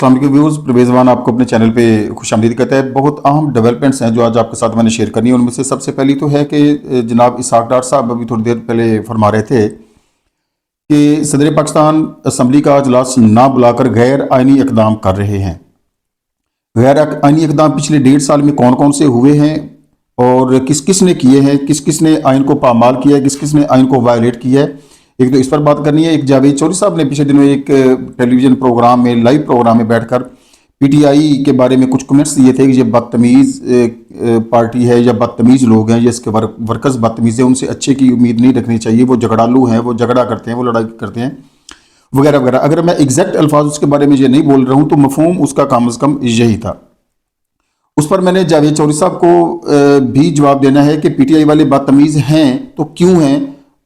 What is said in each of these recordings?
अस्सलाम वालेकुम व्यूअर्स, परवेज़ वान आपको अपने चैनल पे खुशामदीद कहता है। बहुत अहम डेवलपमेंट्स हैं जो आज आपके साथ मैंने शेयर करनी है। उनमें से सबसे पहली तो है कि जनाब इसहाक डार साहब अभी थोड़ी देर पहले फरमा रहे थे कि सदर पाकिस्तान असम्बली का अजलास ना बुलाकर गैर आइनी इकदाम कर रहे हैं। गैर आइनी इकदाम पिछले 1.5 साल में कौन कौन से हुए हैं और किस किस ने किए हैं, किस किस ने आइन को पामाल किया है, किस किस ने आइन को वायलेट किया है, एक तो इस पर बात करनी है। एक जावेद चौधरी साहब ने पिछले दिनों एक टेलीविजन प्रोग्राम में, लाइव प्रोग्राम में बैठकर पीटीआई के बारे में कुछ कमेंट्स दिए थे कि ये बदतमीज़ पार्टी है या बदतमीज़ लोग हैं, ये इसके वर्कर्स बदतमीज़ हैं, उनसे अच्छे की उम्मीद नहीं रखनी चाहिए, वो झगड़ालू हैं, वो झगड़ा करते हैं, वो लड़ाई करते हैं वगैरह वगैरह। अगर मैं एग्जैक्ट अल्फाज उसके बारे में ये नहीं बोल रहा हूँ तो मफहूम उसका कम अज़ कम यही था। उस पर मैंने जावेद चौधरी साहब को भी जवाब देना है कि पीटीआई वाले बदतमीज़ हैं तो क्यों हैं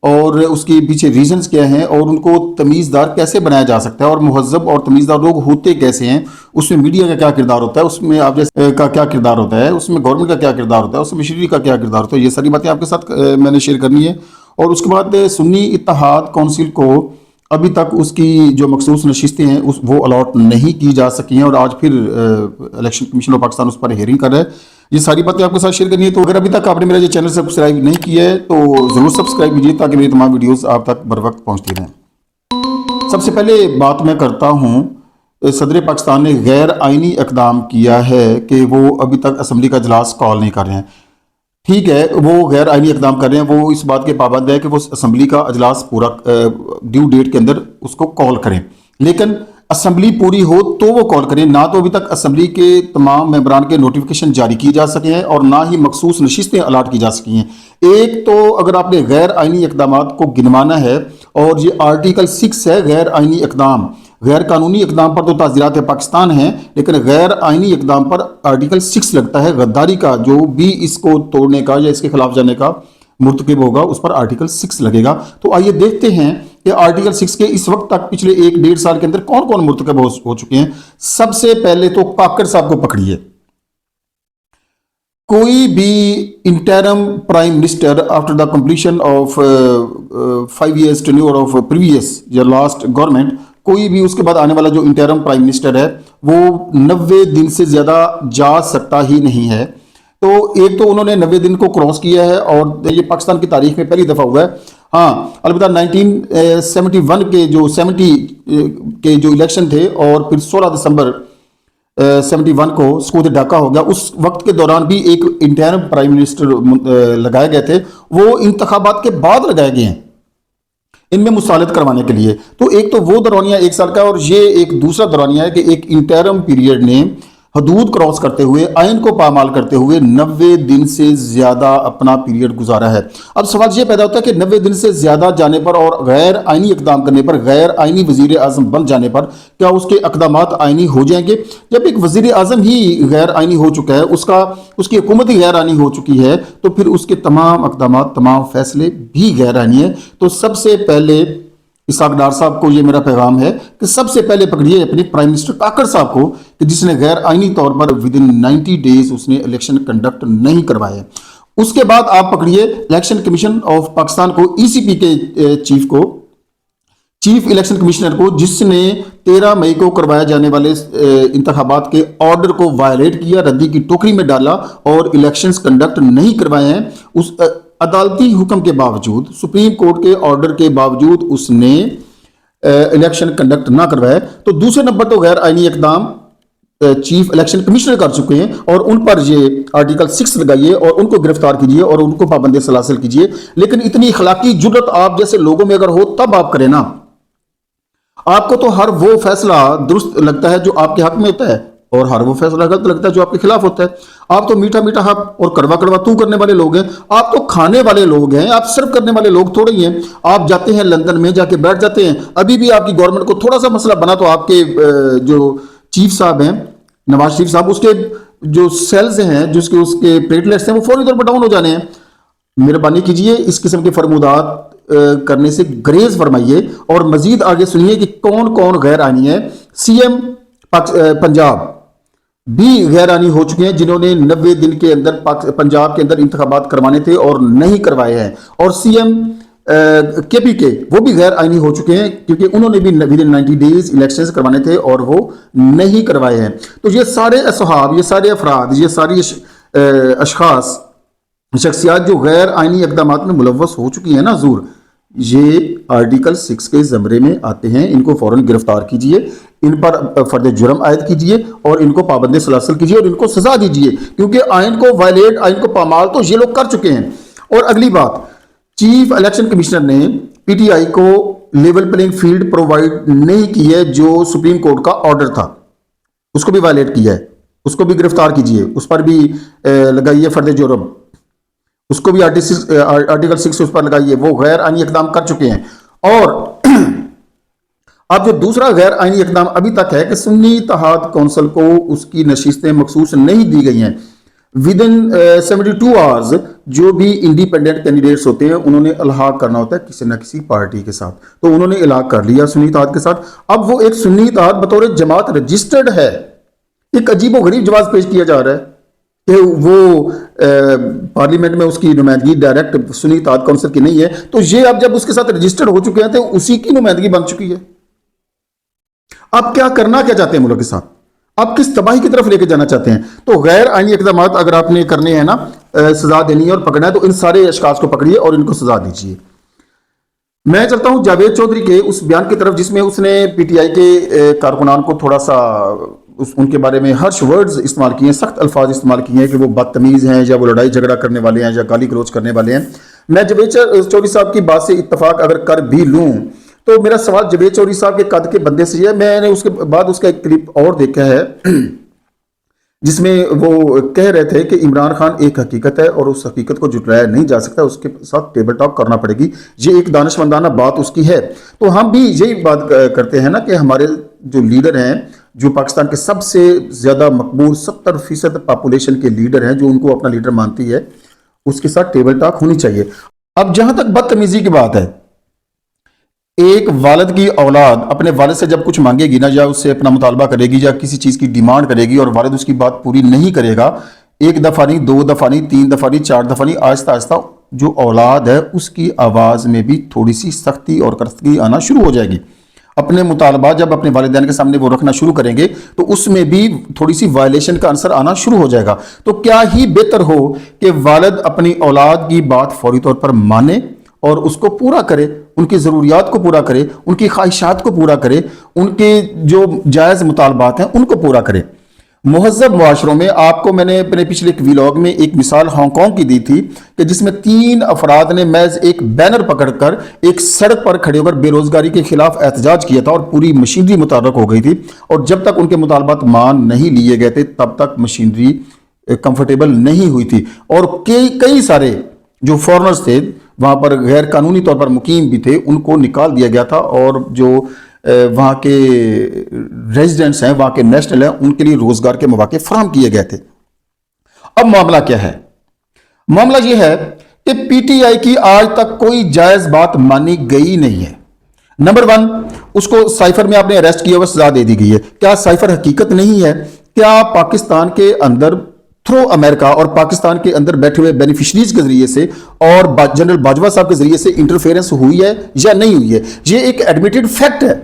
और उसके पीछे रीजंस क्या हैं और उनको तमीज़दार कैसे बनाया जा सकता है और मुहज़्ज़ब और तमीज़दार लोग होते कैसे हैं, उसमें मीडिया का क्या किरदार होता है, उसमें आप जैसे का क्या किरदार होता है, उसमें गवर्नमेंट का क्या किरदार होता है, उसमें मशीनरी का क्या किरदार होता है। ये सारी बातें आपके साथ मैंने शेयर करनी है। और उसके बाद सुन्नी इत्तेहाद कौंसिल को अभी तक उसकी जो मखसूस नशिस्तें हैं वो अलॉट नहीं की जा सकी हैं और आज फिर इलेक्शन कमीशन ऑफ पाकिस्तान उस पर हेयरिंग कर रहा है। ये सारी बातें आपके साथ शेयर करनी है। तो अगर अभी तक आपने मेरा ये चैनल सब्सक्राइब नहीं किया है तो ज़रूर सब्सक्राइब कीजिए ताकि मेरी तमाम वीडियोस आप तक बर वक्त पहुँचती रहें। सबसे पहले बात मैं करता हूँ, सदर पाकिस्तान ने गैर आइनी इकदाम किया है कि वो अभी तक असम्बली का इजलास कॉल नहीं कर रहे हैं। ठीक है, वो गैर आइनी इकदाम कर रहे हैं, वो इस बात के पाबंद है कि वो असम्बली का अजलास पूरा ड्यू डेट के अंदर उसको कॉल करें, लेकिन असम्बली पूरी हो तो वो कॉल करें। ना तो अभी तक असम्बली के तमाम मेंबरान के नोटिफिकेशन जारी किए जा सके हैं और ना ही मखसूस नशिस्तें अलाट की जा सकी हैं। एक तो अगर आपने गैर आइनी इकदाम को गिनवाना है और ये आर्टिकल 6 है गैर आइनी इकदाम, गैर कानूनी इकदाम पर तो ताज़ीरात पाकिस्तान है, लेकिन गैर आइनी इकदाम पर आर्टिकल 6 लगता है गद्दारी का। जो भी इसको तोड़ने का या इसके खिलाफ जाने का मुर्तकिब होगा उस पर आर्टिकल 6 लगेगा। तो आइए देखते हैं कि आर्टिकल 6 के इस वक्त तक पिछले 1.5 साल के अंदर कौन कौन मुर्तकिब हो चुके हैं। सबसे पहले तो काकड़ साहब को पकड़िए। कोई भी interim prime minister after the completion of 5 years tenure of previous या लास्ट गवर्नमेंट, कोई भी उसके बाद आने वाला जो इंटरम प्राइम मिनिस्टर है वो 90 दिन से ज्यादा जा सकता ही नहीं है। तो एक तो उन्होंने 90 दिन को क्रॉस किया है और ये पाकिस्तान की तारीख में पहली दफा हुआ है। हाँ, अलबत्ता 1971 के जो 70 के जो इलेक्शन थे और फिर 16 दिसंबर 71 को सकूत ढाका हो गया, उस वक्त के दौरान भी एक इंटरम प्राइम मिनिस्टर लगाए गए थे, वो इंतखाबात के बाद लगाए गए हैं इनमें मुसालत करवाने के लिए। तो एक तो वो दौरानिया 1 साल का और ये एक दूसरा दौरानिया है कि एक इंटरम पीरियड ने हदूद क्रॉस करते हुए, आइन को पामाल करते हुए 90 दिन से ज्यादा अपना पीरियड गुजारा है। अब सवाल ये पैदा होता है कि 90 दिन से ज्यादा जाने पर और गैर आइनी इकदाम करने पर, गैर आइनी वजीर आजम बन जाने पर क्या उसके इकदामात आइनी हो जाएंगे? जब एक वजीर आजम ही गैर आइनी हो चुका है, उसकी हुकूमत ही गैर आइनी हो चुकी है, तो फिर उसके तमाम इकदामात, तमाम फैसले भी गैर आइनी है। तो सबसे पहले इसहाक डार साहब को ये मेरा पैगाम है कि सबसे पहले पकड़िए अपने प्राइम मिनिस्टर काकड़ साहब को कि जिसने गैर आइनी तौर पर विद इन 90 डेज उसने इलेक्शन कंडक्ट नहीं करवाए। उसके बाद आप पकड़िए इलेक्शन कमीशन ऑफ पाकिस्तान को, ईसीपी के चीफ इलेक्शन कमिश्नर को, जिसने 13 मई को करवाए जाने वाले इंतखाबात के ऑर्डर को वायलेट किया, रद्दी की टोकरी में डाला और इलेक्शंस कंडक्ट नहीं करवाए हैं। उस अदालती हुक्म के बावजूद, सुप्रीम कोर्ट के ऑर्डर के बावजूद उसने इलेक्शन कंडक्ट ना करवाए। तो दूसरे नंबर तो गैर आइनी इकदाम चीफ इलेक्शन कमिश्नर कर चुके हैं और उन पर ये आर्टिकल 6 लगाइए और उनको गिरफ्तार कीजिए और उनको पाबंदी सलासिल कीजिए। लेकिन इतनी इखलाकी जुर्रत आप जैसे लोगों में अगर हो तब आप करें ना। आपको तो हर वो फैसला दुरुस्त लगता है जो आपके हक में होता है और हर वो फैसला गलत लगता है जो आपके खिलाफ होता है। आप तो मीठा मीठा हक और कड़वा कड़वा तू करने वाले लोग हैं, आप तो खाने वाले लोग हैं, आप सर्व करने वाले लोग थोड़े ही हैं। आप जाते हैं लंदन में, जाके बैठ जाते हैं, अभी भी आपकी गवर्नमेंट को थोड़ा सा मसला बना तो आपके जो चीफ साहब हैं, नवाज शरीफ साहब, उसके जो सेल्स हैं, जिसके उसके प्लेटलेट्स हैं, वो फौरी तौर पर डाउन हो जाने हैं। मेहरबानी कीजिए, इस किस्म के फरमुदात करने से ग्रेज फरमाइए और मजीद आगे सुनिए कि कौन कौन गैर आइनी है। सीएम पंजाब भी गैर आइनी हो चुके हैं जिन्होंने 90 दिन के अंदर पंजाब के अंदर इंतखाबात करवाने थे और नहीं करवाए हैं। और सीएम کے پی کے وہ بھی غیر آئینی ہو چکے ہیں کیونکہ انہوں نے بھی ود ان 90 ڈیز الیکشنز کروانے تھے اور وہ نہیں کروائے ہیں. تو یہ سارے اصحاب، یہ سارے افراد، یہ ساری اشخاص، شخصیات جو غیر آئینی اقدامات میں ملوث ہو چکی ہیں نا حضور، یہ آرٹیکل 6 کے زمرے میں آتے ہیں. ان کو فوراً گرفتار کیجئے، ان پر فرد جرم عائد کیجئے اور ان کو پابند سلاسل کیجئے اور ان کو سزا دیجئے، کیونکہ آئین کو وائلیٹ، آئین کو پامال تو یہ لوگ کر چکے ہیں. اور اگلی بات، چیف الیکشن کمشنر نے پی ٹی آئی کو لیول پلینگ فیلڈ پرووائڈ نہیں کی ہے جو سپریم کورٹ کا آرڈر تھا، اس کو بھی وائلیٹ کیا ہے، اس کو بھی گرفتار کیجئے، اس پر بھی لگائیے فرد جرم، اس کو بھی آرٹیکل 6 اس پر لگائیے. وہ غیر آئینی اقدام کر چکے ہیں. اور اب جو دوسرا غیر آئینی اقدام ابھی تک ہے کہ سنی اتحاد کونسل کو اس کی نشستیں مخصوص نہیں دی گئی ہیں. ود ان 72 آورز جو بھی انڈیپینڈنٹ کینڈیڈیٹس ہوتے ہیں انہوں نے الحاق کرنا ہوتا ہے کسی نہ کسی پارٹی کے ساتھ، تو انہوں نے الحاق کر لیا سنی اتحاد کے ساتھ. اب وہ ایک سنی اتحاد بطور جماعت رجسٹرڈ ہے. ایک عجیب و غریب جواز پیش کیا جا رہا ہے کہ وہ پارلیمنٹ میں اس کی نمائندگی ڈائریکٹ سنی اتحاد کونسل کی نہیں ہے. تو یہ اب جب اس کے ساتھ رجسٹرڈ ہو چکے ہیں تو اسی کی نمائندگی بن چکی ہے. آپ کیا کرنا کیا چاہتے ہیں ملک کے ساتھ؟ آپ کس تباہی کی طرف لے کے جانا چاہتے ہیں؟ تو غیر آئینی اقدامات اگر آپ نے کرنے ہیں نا، سزا دینی ہے اور پکڑنا ہے، تو ان سارے اشخاص کو پکڑیے اور ان کو سزا دیجیے. میں چلتا ہوں جاوید چودھری کے اس بیان کی طرف جس میں اس نے پی ٹی آئی کے کارکنان کو تھوڑا سا ان کے بارے میں ہرش ورڈز استعمال کیے ہیں، سخت الفاظ استعمال کیے ہیں کہ وہ بدتمیز ہیں یا وہ لڑائی جھگڑا کرنے والے ہیں یا گالی گلوچ کرنے والے ہیں. میں جاوید چودھری صاحب کی بات سے اتفاق اگر کر بھی لوں تو میرا سوال جاوید چودھری صاحب کے قد کے بندے سے یہ ہے. میں نے اس کے بعد اس کا ایک کلپ اور دیکھا ہے جس میں وہ کہہ رہے تھے کہ عمران خان ایک حقیقت ہے اور اس حقیقت کو جھٹلایا نہیں جا سکتا، اس کے ساتھ ٹیبل ٹاک کرنا پڑے گی. یہ ایک دانشمندانہ بات اس کی ہے. تو ہم بھی یہی بات کرتے ہیں نا کہ ہمارے جو لیڈر ہیں، جو پاکستان کے سب سے زیادہ مقبول 70% پاپولیشن کے لیڈر ہیں، جو ان کو اپنا لیڈر مانتی ہے، اس کے ساتھ ٹیبل ٹاک ہونی چاہیے. اب جہاں تک بدتمیزی کی بات ہے، ایک والد کی اولاد اپنے والد سے جب کچھ مانگے گی نا، یا اس سے اپنا مطالبہ کرے گی یا کسی چیز کی ڈیمانڈ کرے گی اور والد اس کی بات پوری نہیں کرے گا، ایک دفعہ نہیں، 2 دفعہ نہیں، 3 دفعہ نہیں، 4 دفعہ نہیں، آہستہ آہستہ جو اولاد ہے اس کی آواز میں بھی تھوڑی سی سختی اور کرستگی آنا شروع ہو جائے گی. اپنے مطالبات جب اپنے والدین کے سامنے وہ رکھنا شروع کریں گے تو اس میں بھی تھوڑی سی وائلیشن کا عنصر آنا شروع ہو جائے گا. تو کیا ہی بہتر ہو کہ والد اپنی اولاد کی بات فوری طور پر مانے اور اس کو پورا کرے، ان کی ضروریات کو پورا کرے، ان کی خواہشات کو پورا کرے، ان کے جو جائز مطالبات ہیں ان کو پورا کرے. مہذب معاشروں میں آپ کو میں نے اپنے پچھلے ایک ویلاگ میں ایک مثال ہانگ کانگ کی دی تھی کہ جس میں 3 افراد نے محض ایک بینر پکڑ کر ایک سڑک پر کھڑے ہو کر بے روزگاری کے خلاف احتجاج کیا تھا اور پوری مشینری متحرک ہو گئی تھی، اور جب تک ان کے مطالبات مان نہیں لیے گئے تھے تب تک مشینری کمفرٹیبل نہیں ہوئی تھی. اور کئی سارے جو فورنرز تھے وہاں پر غیر قانونی طور پر مقیم بھی تھے، ان کو نکال دیا گیا تھا، اور جو وہاں کے ریزیڈنٹس ہیں، وہاں کے نیشنل ہیں، ان کے لیے روزگار کے مواقع فراہم کیے گئے تھے. اب معاملہ کیا ہے؟ معاملہ یہ ہے کہ پی ٹی آئی کی آج تک کوئی جائز بات مانی گئی نہیں ہے. نمبر 1، اس کو سائفر میں آپ نے اریسٹ کیا ہوا سزا دے دی گئی ہے. کیا سائفر حقیقت نہیں ہے؟ کیا پاکستان کے اندر تھرو امریکہ اور پاکستان کے اندر بیٹھے ہوئے بینیفیشریز کے ذریعے سے اور جنرل باجوہ صاحب کے ذریعے سے انٹرفیرنس ہوئی ہے یا نہیں ہوئی ہے؟ یہ ایک ایڈمیٹڈ فیکٹ ہے.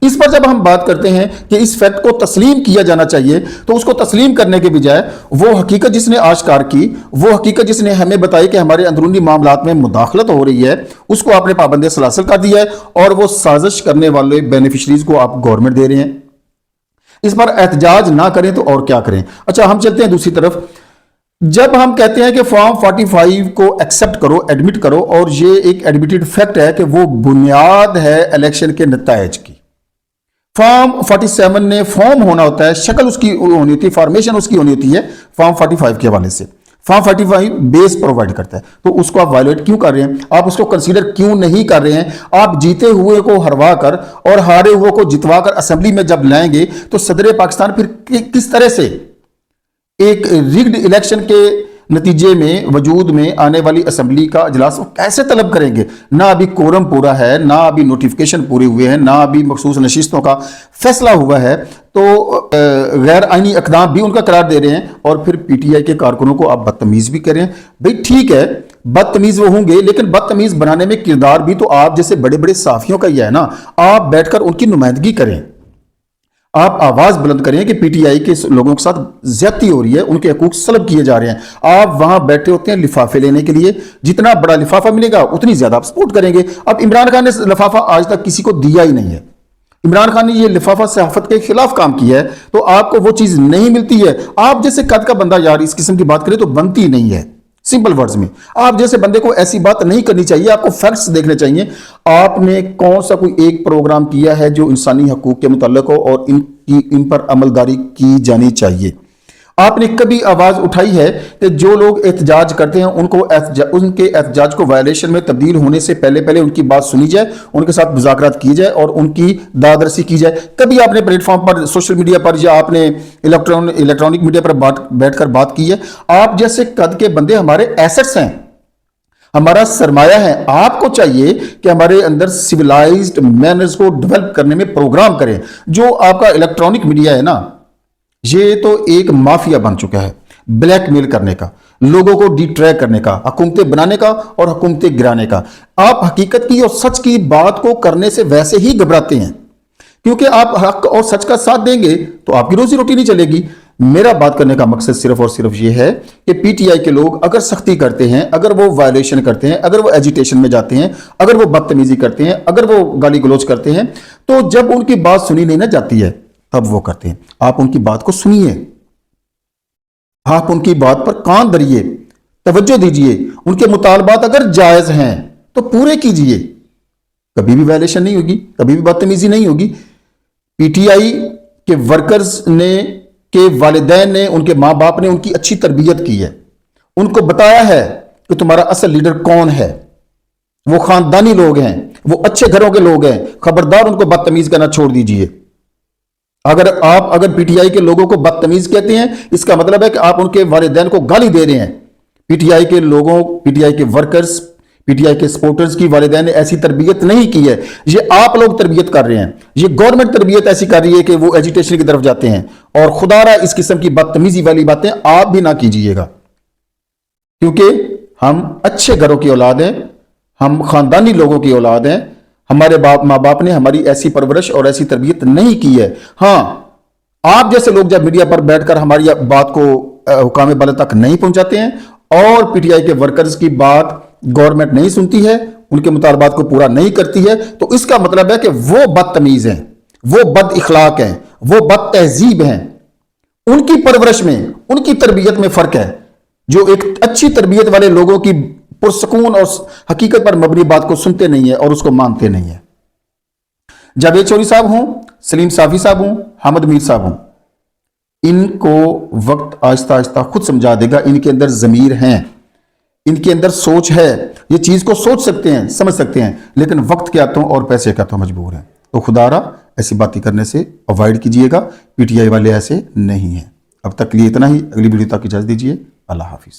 اس پر جب ہم بات کرتے ہیں کہ اس فیکٹ کو تسلیم کیا جانا چاہیے، تو اس کو تسلیم کرنے کے بجائے وہ حقیقت جس نے آشکار کی، وہ حقیقت جس نے ہمیں بتائی کہ ہمارے اندرونی معاملات میں مداخلت ہو رہی ہے، اس کو آپ نے پابند سلاسل کر دیا ہے، اور وہ سازش کرنے والے بینیفیشریز کو آپ گورنمنٹ دے رہے ہیں. اس پر احتجاج نہ کریں تو اور کیا کریں؟ اچھا، ہم چلتے ہیں دوسری طرف. جب ہم کہتے ہیں کہ فارم 45 کو ایکسپٹ کرو، ایڈمٹ کرو، اور یہ ایک ایڈمیٹڈ فیکٹ ہے کہ وہ بنیاد ہے الیکشن کے نتائج کی. فارم 47 نے فارم ہونا ہوتا ہے، شکل اس کی ہونی ہوتی ہے، فارمیشن اس کی ہونی ہوتی ہے فارم 45 کے حوالے سے. فارم 45 بیس پرووائڈ کرتا ہے، تو اس کو آپ وائلیٹ کیوں کر رہے ہیں؟ آپ اس کو کنسیڈر کیوں نہیں کر رہے ہیں؟ آپ جیتے ہوئے کو ہروا کر اور ہارے ہوئے کو جتوا کر اسمبلی میں جب لائیں گے تو صدر پاکستان پھر کس طرح سے ایک ریگڈ الیکشن کے नतीजे में वजूद में आने वाली असम्बली का अजलास वो कैसे तलब करेंगे? ना अभी कोरम पूरा है, ना अभी नोटिफिकेशन पूरे हुए हैं, ना अभी मखसूस नशिस्तों का फैसला हुआ है, तो गैर आइनी इक़दाम भी उनका करार दे रहे हैं। और फिर पीटीआई के कारकुनों को आप बदतमीज़ भी करें। भाई ठीक है, बदतमीज़ वो होंगे, लेकिन बदतमीज़ बनाने में किरदार भी तो आप जैसे बड़े बड़े साफियों का ही है ना। आप बैठकर उनकी नुमाइंदगी करें, आप आवाज बुलंद करें कि पीटीआई के लोगों के साथ ज्यादती हो रही है, उनके हकूक सलब किए जा रहे हैं। आप वहां बैठे होते हैं लिफाफे लेने के लिए, जितना बड़ा लिफाफा मिलेगा उतनी ज्यादा आप सपोर्ट करेंगे। अब इमरान खान ने लिफाफा आज तक किसी को दिया ही नहीं है। इमरान खान ने ये लिफाफा सहाफत के खिलाफ काम किया है, तो आपको वो चीज नहीं मिलती है। आप जैसे कद का बंदा यार इस किस्म की बात करे तो बनती नहीं है। सिंपल वर्ड्स में, आप जैसे बंदे को ऐसी बात नहीं करनी चाहिए, आपको फैक्ट्स देखने चाहिए। आपने कौन सा कोई एक प्रोग्राम किया है जो इंसानी हकूक के मुताल्लिक हो और इन पर अमलदारी की जानी चाहिए? आपने कभी आवाज उठाई है कि जो लोग एहतजाज करते हैं उनके एहतजाज को वायलेशन में तब्दील होने से पहले पहले उनकी बात सुनी जाए, उनके साथ मुज़ाकरात की जाए और उनकी दादरसी की जाए? कभी आपने प्लेटफॉर्म पर, सोशल मीडिया पर या आपने इलेक्ट्रॉनिक मीडिया पर बैठकर बात की है? आप जैसे कद के बंदे हमारे एसेट्स हैं, हमारा सरमाया है। आपको चाहिए कि हमारे अंदर सिविलाइज्ड मैनर्स को डेवलप करने में प्रोग्राम करें। जो आपका इलेक्ट्रॉनिक मीडिया है ना, ये तो एक माफिया बन चुका है, ब्लैकमेल करने का, लोगों को डिट्रैक करने का, हुकूमतें बनाने का और हुकूमतें गिराने का। आप हकीकत की और सच की बात को करने से वैसे ही घबराते हैं, क्योंकि आप हक और सच का साथ देंगे तो आपकी रोजी रोटी नहीं चलेगी। मेरा बात करने का मकसद सिर्फ और सिर्फ ये है कि पीटीआई के लोग अगर सख्ती करते हैं, अगर वो वायलेशन करते हैं, अगर वो एजिटेशन में जाते हैं, अगर वो बदतमीजी करते हैं, अगर वो गाली गलौज करते हैं, तो जब उनकी बात सुनी नहीं ना जाती है तब वो करते हैं। आप उनकी बात को सुनिए, आप उनकी बात पर कान धरिए, तवज्जो दीजिए। उनके मुतालबात अगर जायज हैं तो पूरे कीजिए। कभी भी वायलेशन नहीं होगी, कभी भी बदतमीजी नहीं होगी। पीटीआई के वर्कर्स ने, के वालिदैन ने, उनके माँ बाप ने उनकी अच्छी तरबियत की है, उनको बताया है कि तुम्हारा असल लीडर कौन है। वो खानदानी लोग हैं, वो अच्छे घरों के लोग हैं। खबरदार उनको बदतमीज करना छोड़ दीजिए। अगर पीटीआई के लोगों को बदतमीज कहते हैं, इसका मतलब है कि आप उनके वालिदैन को गाली दे रहे हैं। पीटीआई के लोगों, पीटीआई के वर्कर्स, पीटीआई के सपोर्टर्स की वालिदैन ने ऐसी तरबियत नहीं की है, ये आप लोग तरबियत कर रहे हैं। ये गवर्नमेंट तरबियत ऐसी कर रही है कि वो एजुटेशन की तरफ जाते हैं। और खुदारा इस किस्म की बदतमीजी वाली बातें आप भी ना कीजिएगा, क्योंकि हम अच्छे घरों की औलाद हैं, हम खानदानी लोगों की औलाद हैं। हमारे माँ बाप ने हमारी ऐसी परवरिश और ऐसी तरबियत नहीं की है। हाँ, आप जैसे लोग जब मीडिया पर बैठकर हमारी बात को हुकाम बाला तक नहीं पहुंचाते हैं और पीटीआई के वर्कर्स की बात गवर्नमेंट नहीं सुनती है, उनके मुतालबात को पूरा नहीं करती है, तो इसका मतलब है कि वो बदतमीज हैं, वो बद इखलाक हैं, वो बद तहजीब हैं। उनकी परवरिश में, उनकी तरबियत में फर्क है। जो एक अच्छी तरबियत वाले लोगों की पुरसकून और हकीकत पर मबनी बात को सुनते नहीं है और उसको मानते नहीं है। जावेद चौधरी साहब हूं, सलीम साफी साहब हूं, हामिद मीर साहब हूं, इनको वक्त आहिस्ता आहिस्ता खुद समझा देगा। इनके अंदर ज़मीर हैं, इनके अंदर सोच है, ये चीज को सोच सकते हैं, समझ सकते हैं, लेकिन वक्त के हाथों और पैसे के हाथों मजबूर हैं। तो खुदारा ऐसी बातें करने से अवॉइड कीजिएगा। पीटीआई वाले ऐसे नहीं हैं। अब तक के लिए इतना ही। अगली वीडियो तक इजाजत दीजिए। अल्लाह हाफिज।